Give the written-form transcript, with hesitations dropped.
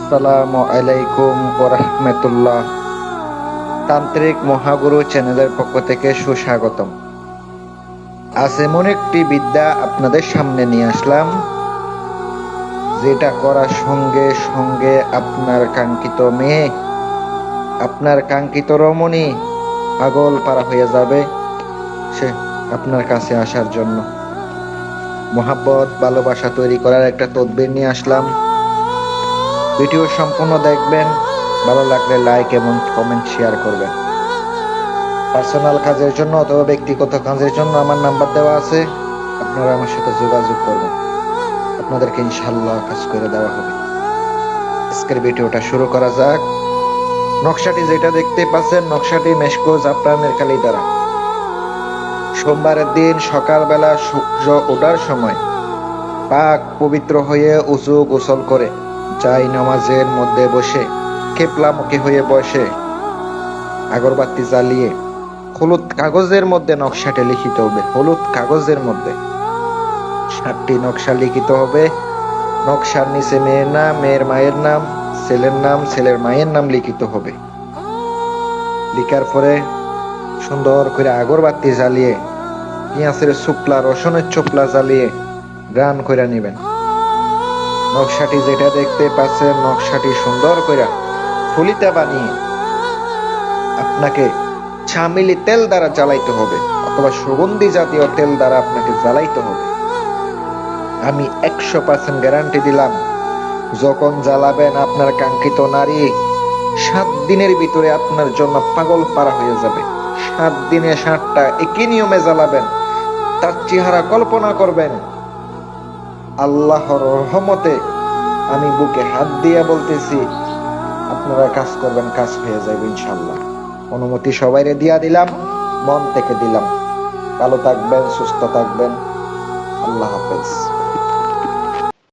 আসসালামু আলাইকুম ওয়া রাহমাতুল্লাহ। তান্ত্রিক মহাগুরু চ্যানেলের পক্ষ থেকে সুস্বাগতম। আজ এমন একটি বিদ্যা আপনাদের সামনে নিয়ে আসলাম, যেটা করার সঙ্গে সঙ্গে আপনার কাঙ্ক্ষিত মেয়ে, আপনার কাঙ্ক্ষিত রমণী পাগল পারা হয়ে যাবে সে আপনার কাছে আসার জন্য। মোহাব্বত ভালোবাসা তৈরি করার একটা তদবির নিয়ে আসলাম। ভিডিও সম্পূর্ণ দেখবেন, ভালো লাগলে লাইক এবং কমেন্ট শেয়ার করবেন। পার্সোনাল কাজের জন্য অথবা ব্যক্তিগত কাজের জন্য আমার নাম্বার দেওয়া আছে, আপনারা আমার সাথে যোগাযোগ করবেন, আপনাদেরকে ইনশাআল্লাহ কাজ করে দেওয়া হবে। আজকের ভিডিওটা শুরু করা যাক। নকশাটি যেটা দেখতে পাচ্ছেন, নকশাটি মেশকো জাফরানের কালি দ্বারা। সোমবারের দিন সকালবেলা সূর্য ওঠার সময় পাক পবিত্র হয়ে উযু গোসল করে যাই নামাজের মধ্যে বসে কেবলামুখী হয়ে বসে আগরবাতি জ্বালিয়ে হলুদ কাগজের মধ্যে নকশাটি লিখিত হবে। হলুদ কাগজের মধ্যে 7টি নকশা লিখিত হবে। নকশার নিচে মেয়ের নাম, মেয়ের মায়ের নাম, ছেলের নাম, ছেলের মায়ের নাম লিখিত হবে। লিখার পরে সুন্দর করে আগরবাতি জ্বালিয়ে পেঁয়াজের শুকলা রসুনের চোপলা জ্বালিয়ে গান করে নেবেন। নকশাটি যেটা দেখতে পাচ্ছেন, নকশাটি সুন্দর করে ফুলিতে বানিয়ে আপনাকে চামিলি তেল দ্বারা জ্বালাইতে হবে অথবা সুগন্ধি জাতীয় তেল দ্বারা আপনাকে জ্বালাইতে হবে। আমি 100% গ্যারান্টি দিলাম, যখন জ্বালাবেন আপনার কাঙ্ক্ষিত নারী 7 দিনের ভিতরে আপনার জন্য পাগল পারা হয়ে যাবে। 7 দিনে 7টা একই নিয়মে জ্বালাবেন, তার চেহারা কল্পনা করবেন। আল্লাহর রহমতে আমি বুকে হাত দিয়ে বলতেছি, আপনারা কাজ করবেন, কাজ হয়ে যাবে ইনশাআল্লাহ। অনুমতি সবাইরে দিয়া দিলাম, মন থেকে দিলাম। ভালো থাকবেন, সুস্থ থাকবেন। আল্লাহ হাফেজ।